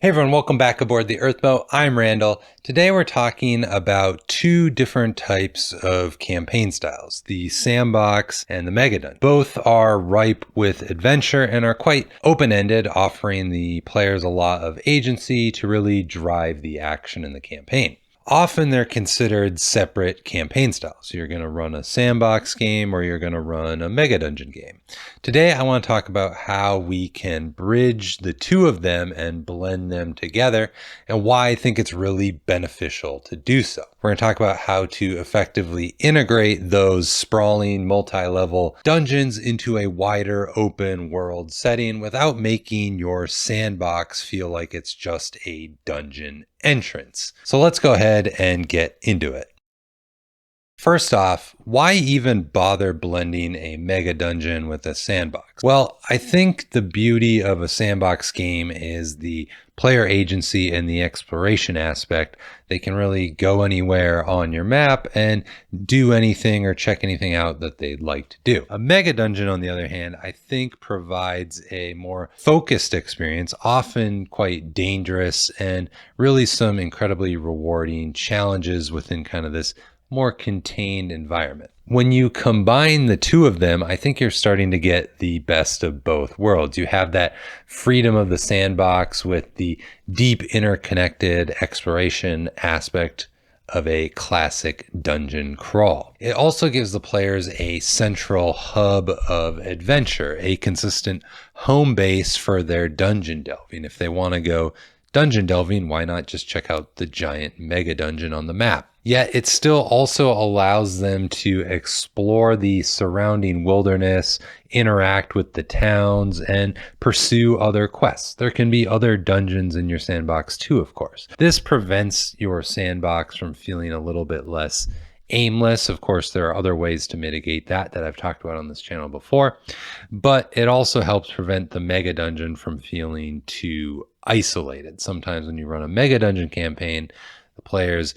Hey everyone, welcome back aboard the Earthmote. I'm Randall. Today we're talking about two different types of campaign styles, the Sandbox and the Megadungeon. Both are ripe with adventure and are quite open-ended, offering the players a lot of agency to really drive the action in the campaign. Often they're considered separate campaign styles. So you're going to run a Sandbox game or you're going to run a Megadungeon game. Today I want to talk about how we can bridge the two of them and blend them together and why I think it's really beneficial to do so. We're going to talk about how to effectively integrate those sprawling multi-level dungeons into a wider open world setting without making your sandbox feel like it's just a dungeon entrance. So let's go ahead and get into it. First off, why even bother blending a Megadungeon with a sandbox? Well, I think the beauty of a sandbox game is the player agency and the exploration aspect. They can really go anywhere on your map and do anything or check anything out that they'd like to do. A Megadungeon, on the other hand, I think provides a more focused experience, often quite dangerous, and really some incredibly rewarding challenges within kind of this more contained environment. When you combine the two of them, I think you're starting to get the best of both worlds. You have that freedom of the sandbox with the deep interconnected exploration aspect of a classic dungeon crawl. It also gives the players a central hub of adventure, a consistent home base for their dungeon delving. If they want to go dungeon delving, why not just check out the giant Megadungeon on the map? Yet it still also allows them to explore the surrounding wilderness, interact with the towns, and pursue other quests. There can be other dungeons in your sandbox too, of course. This prevents your sandbox from feeling a little bit less aimless. Of course, there are other ways to mitigate that I've talked about on this channel before, but it also helps prevent the Megadungeon from feeling too isolated. Sometimes when you run a Megadungeon campaign, the players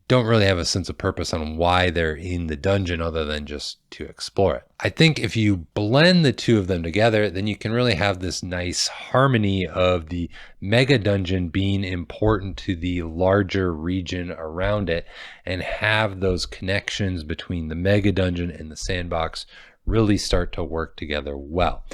don't really have a sense of purpose on why they're in the dungeon other than just to explore it. I think if you blend the two of them together, then you can really have this nice harmony of the Megadungeon being important to the larger region around it and have those connections between the Megadungeon and the sandbox really start to work together well.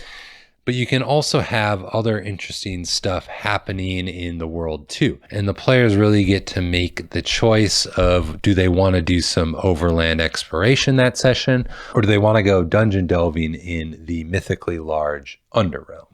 But you can also have other interesting stuff happening in the world too. And the players really get to make the choice of, do they want to do some overland exploration that session, or do they want to go dungeon delving in the mythically large Underrealm?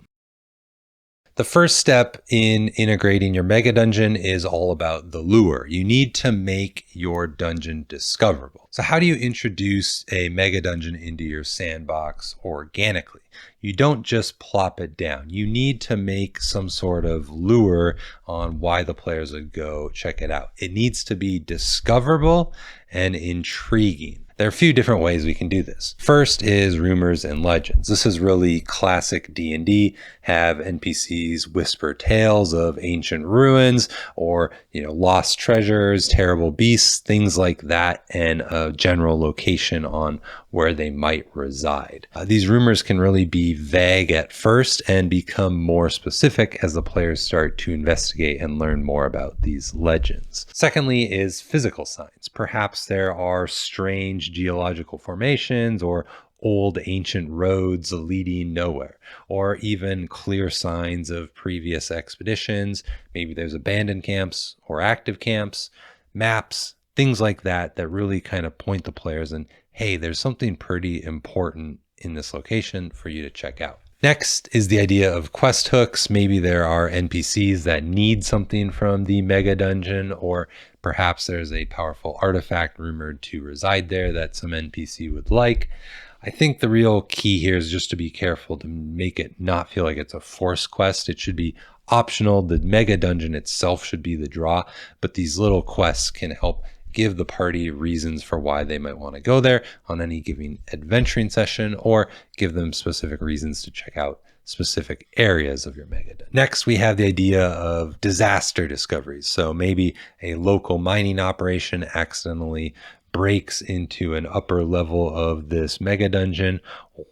The first step in integrating your Megadungeon is all about the lure. You need to make your dungeon discoverable. So how do you introduce a Megadungeon into your sandbox organically? You don't just plop it down. You need to make some sort of lure on why the players would go check it out. It needs to be discoverable and intriguing. There are a few different ways we can do this. First is rumors and legends. This is really classic D&D. Have NPCs whisper tales of ancient ruins or, lost treasures, terrible beasts, things like that, and a general location on where they might reside. These rumors can really be vague at first and become more specific as the players start to investigate and learn more about these legends. Secondly is physical signs. Perhaps there are strange geological formations or old ancient roads leading nowhere, or even clear signs of previous expeditions. Maybe there's abandoned camps or active camps, maps, things like that really kind of point the players and, hey, there's something pretty important in this location for you to check out. Next is the idea of quest hooks. Maybe there are NPCs that need something from the Megadungeon, or perhaps there's a powerful artifact rumored to reside there that some NPC would like. I think the real key here is just to be careful to make it not feel like it's a forced quest. It should be optional. The Megadungeon itself should be the draw, but these little quests can help give the party reasons for why they might want to go there on any given adventuring session, or give them specific reasons to check out specific areas of your Megadungeon. Next, we have the idea of disaster discoveries. So maybe a local mining operation accidentally breaks into an upper level of this Megadungeon,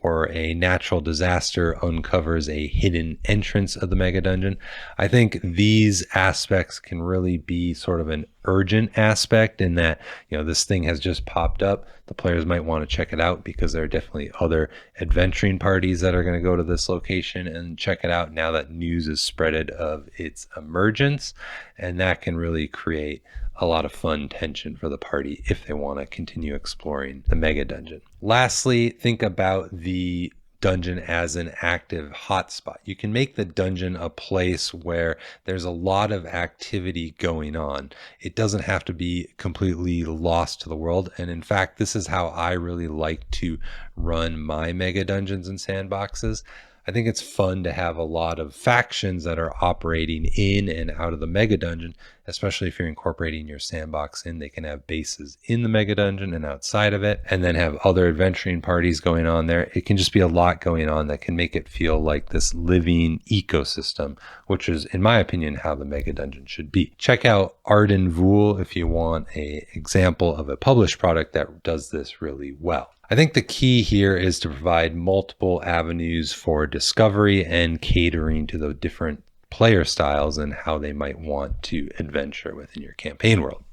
or a natural disaster uncovers a hidden entrance of the mega dungeon. I think these aspects can really be sort of an urgent aspect in that, this thing has just popped up. The players might want to check it out because there are definitely other adventuring parties that are going to go to this location and check it out now that news is spreaded of its emergence. And that can really create a lot of fun tension for the party if they want to continue exploring the mega dungeon. Lastly, think about the dungeon as an active hotspot. You can make the dungeon a place where there's a lot of activity going on. It doesn't have to be completely lost to the world. And in fact, this is how I really like to run my mega dungeons and sandboxes. I think it's fun to have a lot of factions that are operating in and out of the mega dungeon, especially if you're incorporating your sandbox in. They can have bases in the mega dungeon and outside of it, and then have other adventuring parties going on there. It can just be a lot going on that can make it feel like this living ecosystem, which is, in my opinion, how the mega dungeon should be. Check out Arden Vool if you want an example of a published product that does this really well. I think the key here is to provide multiple avenues for discovery and catering to the different player styles and how they might want to adventure within your campaign world.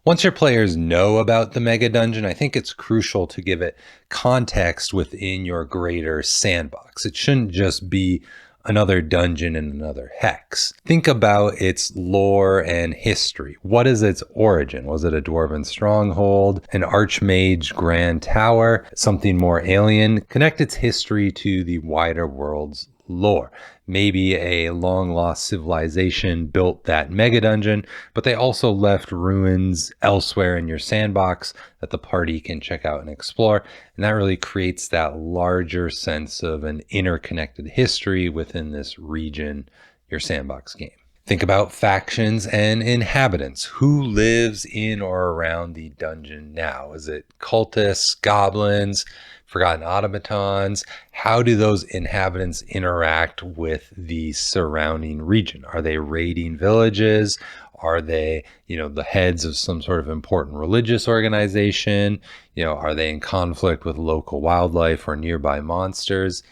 Once your players know about the mega dungeon, I think it's crucial to give it context within your greater sandbox. It shouldn't just be another dungeon and another hex. Think about its lore and history. What is its origin? Was it a dwarven stronghold, an archmage grand tower, something more alien? Connect its history to the wider world's lore. Maybe a long lost civilization built that mega dungeon, but they also left ruins elsewhere in your sandbox that the party can check out and explore. And that really creates that larger sense of an interconnected history within this region, your sandbox game. Think about factions and inhabitants. Who lives in or around the dungeon now? Is it cultists, goblins, forgotten automatons? How do those inhabitants interact with the surrounding region? Are they raiding villages? Are they, the heads of some sort of important religious organization? Are they in conflict with local wildlife or nearby monsters?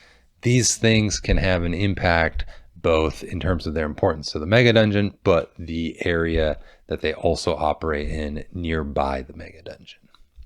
These things can have an impact both in terms of their importance to the mega dungeon, but the area that they also operate in nearby the mega dungeon.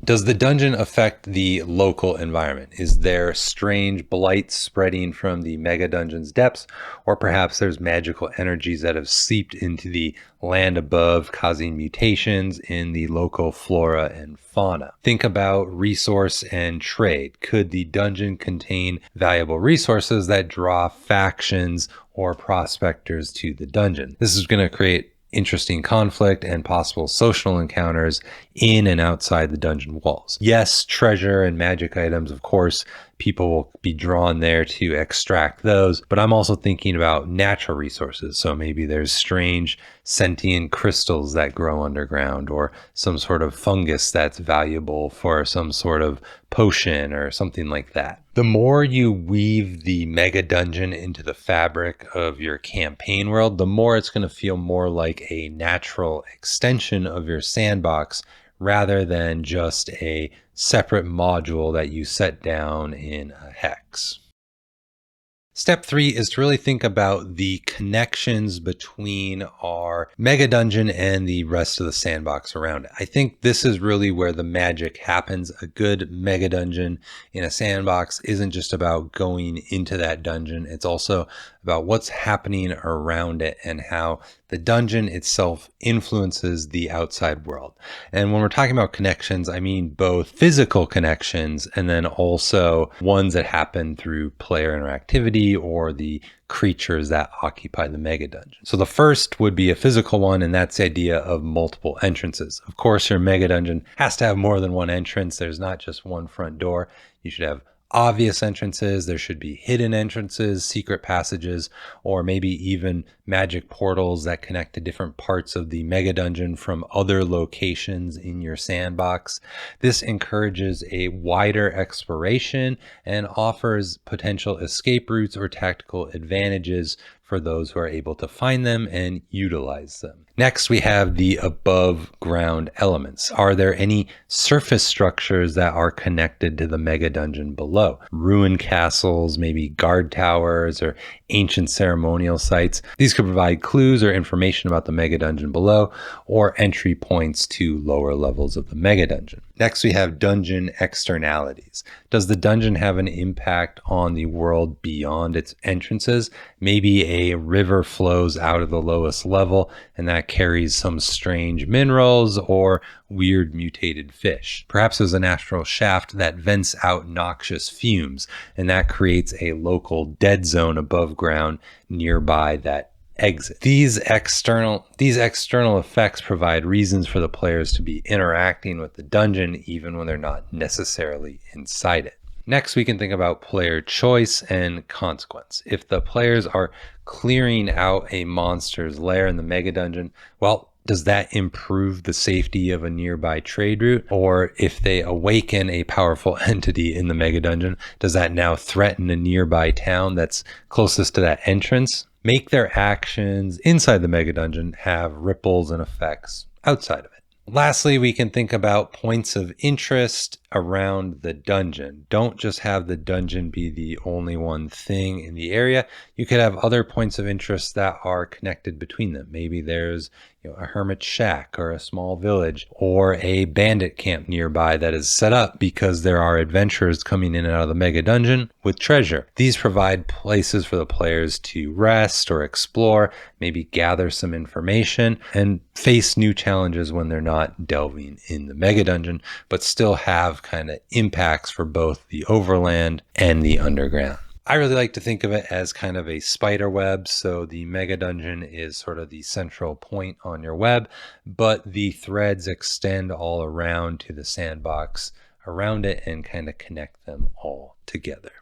Does the dungeon affect the local environment? Is there strange blight spreading from the mega dungeon's depths? Or perhaps there's magical energies that have seeped into the land above, causing mutations in the local flora and fauna. Think about resource and trade. Could the dungeon contain valuable resources that draw factions or prospectors to the dungeon? This is going to create interesting conflict and possible social encounters in and outside the dungeon walls. Yes, treasure and magic items, of course, people will be drawn there to extract those, but I'm also thinking about natural resources. So maybe there's strange sentient crystals that grow underground, or some sort of fungus that's valuable for some sort of potion or something like that. The more you weave the mega dungeon into the fabric of your campaign world, the more it's going to feel more like a natural extension of your sandbox rather than just a separate module that you set down in a hex. Step 3 is to really think about the connections between our mega dungeon and the rest of the sandbox around it. I think this is really where the magic happens. A good mega dungeon in a sandbox isn't just about going into that dungeon. It's also about what's happening around it and how the dungeon itself influences the outside world. And when we're talking about connections, I mean both physical connections and then also ones that happen through player interactivity or the creatures that occupy the mega dungeon. So the first would be a physical one, and that's the idea of multiple entrances. Of course, your mega dungeon has to have more than one entrance. There's not just one front door. You should have obvious entrances. There should be hidden entrances, secret passages, or maybe even magic portals that connect to different parts of the mega dungeon from other locations in your sandbox. This encourages a wider exploration and offers potential escape routes or tactical advantages for those who are able to find them and utilize them. Next, we have the above ground elements. Are there any surface structures that are connected to the mega dungeon below? Ruined castles, maybe guard towers, or ancient ceremonial sites. These could provide clues or information about the mega dungeon below, or entry points to lower levels of the mega dungeon. Next, we have dungeon externalities. Does the dungeon have an impact on the world beyond its entrances? Maybe a river flows out of the lowest level and that carries some strange minerals or weird mutated fish. Perhaps there's a natural shaft that vents out noxious fumes, and that creates a local dead zone above ground nearby that exit. These external effects provide reasons for the players to be interacting with the dungeon even when they're not necessarily inside it. Next, we can think about player choice and consequence. If the players are clearing out a monster's lair in the mega dungeon, well, does that improve the safety of a nearby trade route? Or if they awaken a powerful entity in the mega dungeon, does that now threaten a nearby town that's closest to that entrance? Make their actions inside the mega dungeon have ripples and effects outside of it. Lastly, we can think about points of interest around the dungeon. Don't just have the dungeon be the only one thing in the area. You could have other points of interest that are connected between them. Maybe there's a hermit shack or a small village or a bandit camp nearby that is set up because there are adventurers coming in and out of the mega dungeon with treasure. These provide places for the players to rest or explore, maybe gather some information and face new challenges when they're not delving in the mega dungeon, but still have kind of impacts for both the overland and the underground. I really like to think of it as kind of a spider web. So the mega dungeon is sort of the central point on your web, but the threads extend all around to the sandbox around it and kind of connect them all together.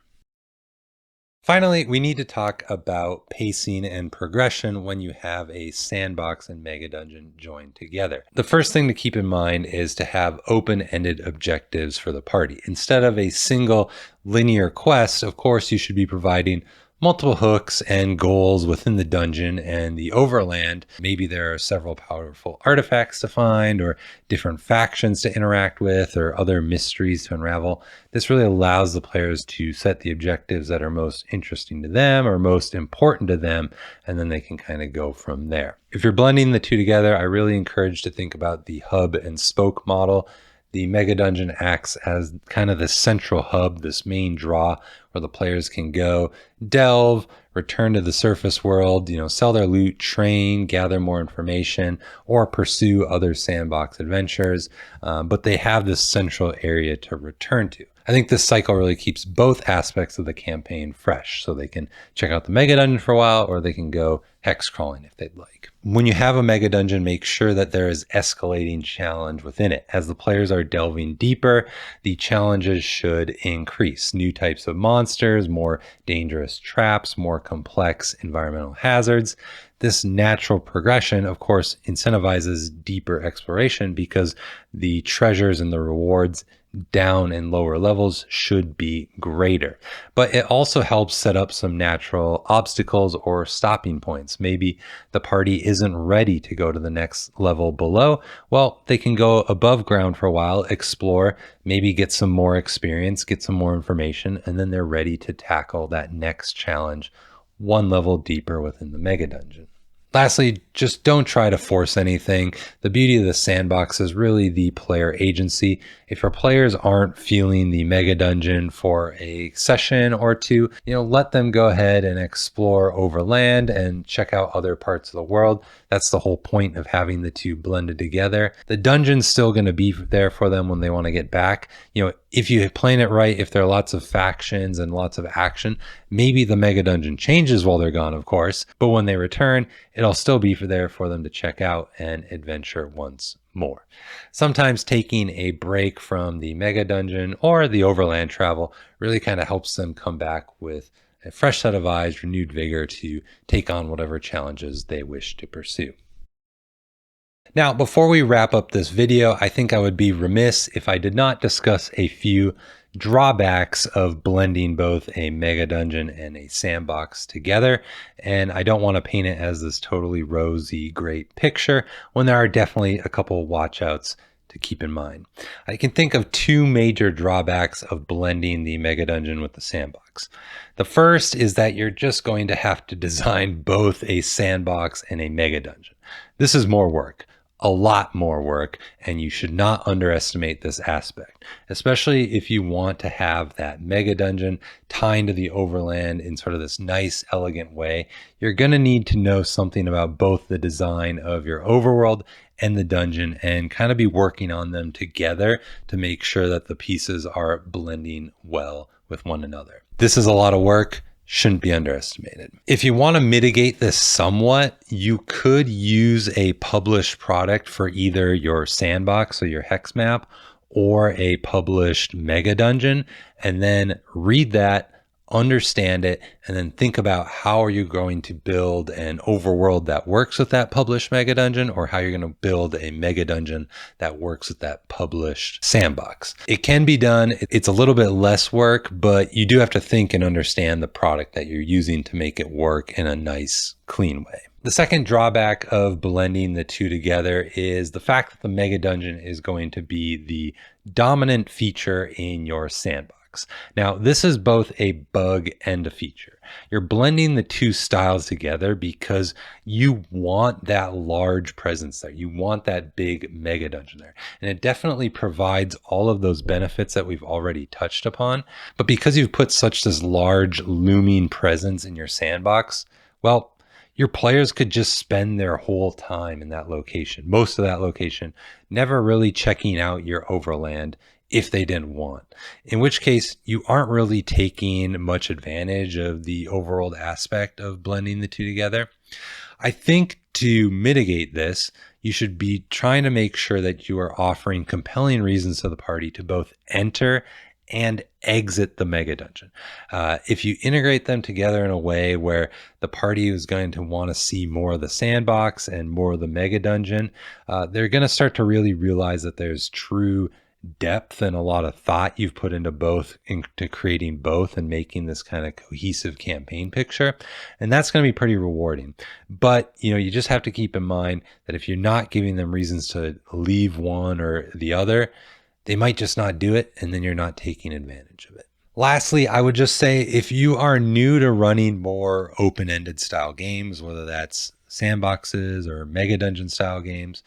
Finally, we need to talk about pacing and progression when you have a sandbox and mega dungeon joined together. The first thing to keep in mind is to have open-ended objectives for the party. Instead of a single linear quest, of course, you should be providing multiple hooks and goals within the dungeon and the overland. Maybe there are several powerful artifacts to find or different factions to interact with or other mysteries to unravel. This really allows the players to set the objectives that are most interesting to them or most important to them, and then they can kind of go from there. If you're blending the two together, I really encourage to think about the hub and spoke model. The mega dungeon acts as kind of the central hub, this main draw where the players can go delve, return to the surface world, sell their loot, train, gather more information, or pursue other sandbox adventures. But they have this central area to return to. I think this cycle really keeps both aspects of the campaign fresh, so they can check out the mega dungeon for a while, or they can go hex crawling if they'd like. When you have a mega dungeon, make sure that there is escalating challenge within it. As the players are delving deeper, the challenges should increase. New types of monsters, more dangerous traps, more complex environmental hazards. This natural progression, of course, incentivizes deeper exploration because the treasures and the rewards down and lower levels should be greater. But it also helps set up some natural obstacles or stopping points. Maybe the party isn't ready to go to the next level below. Well, they can go above ground for a while, explore, maybe get some more experience, get some more information, and then they're ready to tackle that next challenge one level deeper within the mega dungeon. Lastly, just don't try to force anything. The beauty of the sandbox is really the player agency. If your players aren't feeling the mega dungeon for a session or two, let them go ahead and explore overland and check out other parts of the world. That's the whole point of having the two blended together. The dungeon's still going to be there for them when they want to get back. If you plan it right, if there are lots of factions and lots of action, maybe the mega dungeon changes while they're gone, of course, but when they return, it'll still be there for them to check out and adventure once more. Sometimes taking a break from the mega dungeon or the overland travel really kind of helps them come back with a fresh set of eyes, renewed vigor to take on whatever challenges they wish to pursue. Now, before we wrap up this video, I think I would be remiss if I did not discuss a few drawbacks of blending both a Megadungeon and a Sandbox together. And I don't want to paint it as this totally rosy, great picture when there are definitely a couple watch-outs to keep in mind. I can think of two major drawbacks of blending the Megadungeon with the Sandbox. The first is that you're just going to have to design both a Sandbox and a Megadungeon. This is more work. A lot more work, and you should not underestimate this aspect, especially if you want to have that Megadungeon tying to the overland in sort of this nice, elegant way. You're going to need to know something about both the design of your overworld and the dungeon and kind of be working on them together to make sure that the pieces are blending well with one another. This is a lot of work. Shouldn't be underestimated. If you want to mitigate this somewhat, you could use a published product for either your Sandbox or your hex map or a published Megadungeon, and then read that, understand it, and then think about how are you going to build an overworld that works with that published Megadungeon, or how you're going to build a Megadungeon that works with that published Sandbox. It can be done. It's a little bit less work, but you do have to think and understand the product that you're using to make it work in a nice, clean way. The second drawback of blending the two together is the fact that the Megadungeon is going to be the dominant feature in your Sandbox. Now, this is both a bug and a feature. You're blending the two styles together because you want that large presence there. You want that big Megadungeon there. And it definitely provides all of those benefits that we've already touched upon. But because you've put such this large looming presence in your Sandbox, well, your players could just spend their whole time in that location, most of that location, never really checking out your overland if they didn't want. In which case, you aren't really taking much advantage of the overworld aspect of blending the two together. I think to mitigate this, you should be trying to make sure that you are offering compelling reasons to the party to both enter and exit the Megadungeon. If you integrate them together in a way where the party is going to want to see more of the Sandbox and more of the Megadungeon, they're going to start to really realize that there's true depth and a lot of thought you've put into both, into creating both and making this kind of cohesive campaign picture. And that's going to be pretty rewarding. But, you just have to keep in mind that if you're not giving them reasons to leave one or the other, they might just not do it, and then you're not taking advantage of it. Lastly, I would just say if you are new to running more open-ended style games, whether that's Sandboxes or Megadungeon style games,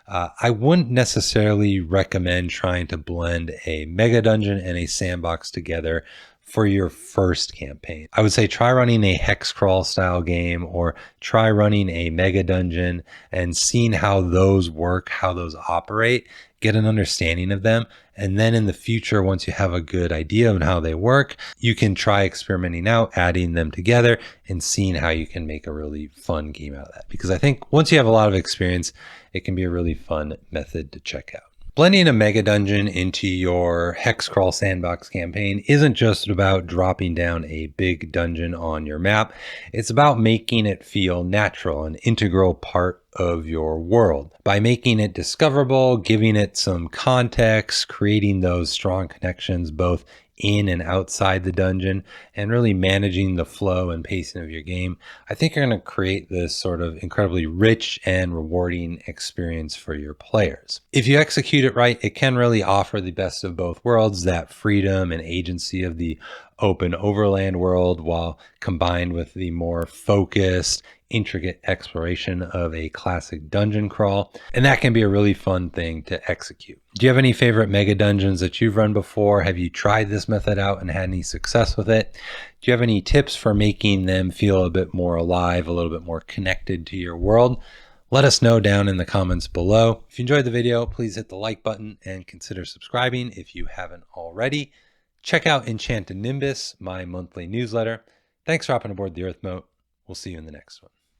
I wouldn't necessarily recommend trying to blend a Megadungeon and a Sandbox together for your first campaign. I would say try running a hex crawl style game or try running a Megadungeon and seeing how those work, how those operate, get an understanding of them. And then in the future, once you have a good idea of how they work, you can try experimenting out, adding them together and seeing how you can make a really fun game out of that. Because I think once you have a lot of experience, it can be a really fun method to check out. Blending a Megadungeon into your hex crawl Sandbox campaign isn't just about dropping down a big dungeon on your map. It's about making it feel natural, an integral part of your world. By making it discoverable, giving it some context, creating those strong connections both in and outside the dungeon, and really managing the flow and pacing of your game, I think you're going to create this sort of incredibly rich and rewarding experience for your players. If you execute it right, it can really offer the best of both worlds, that freedom and agency of the open overland world, while combined with the more focused, intricate exploration of a classic dungeon crawl. And that can be a really fun thing to execute. Do you have any favorite mega dungeons that you've run before? Have you tried this method out and had any success with it? Do you have any tips for making them feel a bit more alive, a little bit more connected to your world? Let us know down in the comments below. If you enjoyed the video, please hit the like button and consider subscribing if you haven't already. Check out Enchanted Nimbus, my monthly newsletter. Thanks for hopping aboard the Earthmote. We'll see you in the next one.